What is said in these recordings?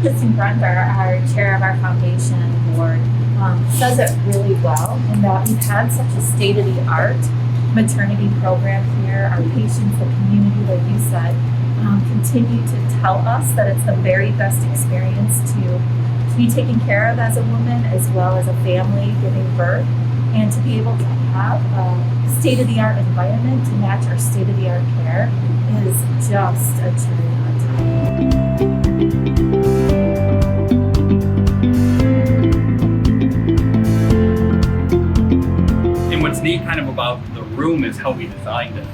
Kristin Grunder, our chair of our foundation and board, says it really well in that we've had such a state-of-the-art maternity program here. Our patients, the community, like you said, continue to tell us that it's the very best experience to be taken care of as a woman as well as a family giving birth, and to be able to have a state-of-the-art environment to match our state-of-the-art care is just a cherry on top. And what's neat kind of about the room is how we designed it.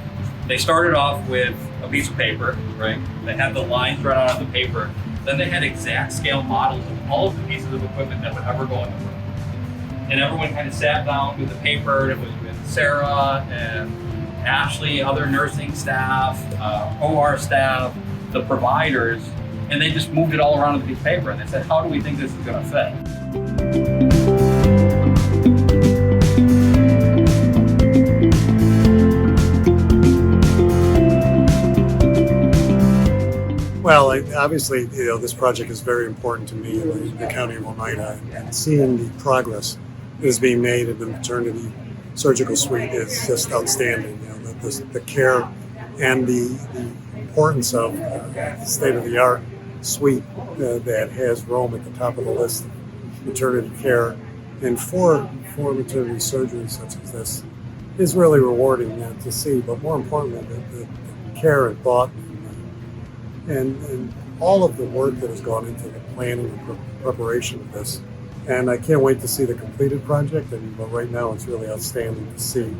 They started off with a piece of paper, right? They had the lines run out on the paper. Then they had exact scale models of all of the pieces of equipment that would ever go in the room. And everyone kind of sat down with the paper. It was with Sarah and Ashley, other nursing staff, OR staff, the providers, and they just moved it all around on the piece of paper. And they said, how do we think this is going to fit? Well, obviously, this project is very important to me in the county of Oneida, and seeing the progress that is being made in the maternity surgical suite is just outstanding. The care and the importance of the state-of-the-art suite that has Rome at the top of the list of maternity care, and for maternity surgeries such as this is really rewarding to see. But more importantly, the care and thought and all of the work that has gone into the planning and preparation of this. And I can't wait to see the completed project, but right now it's really outstanding to see.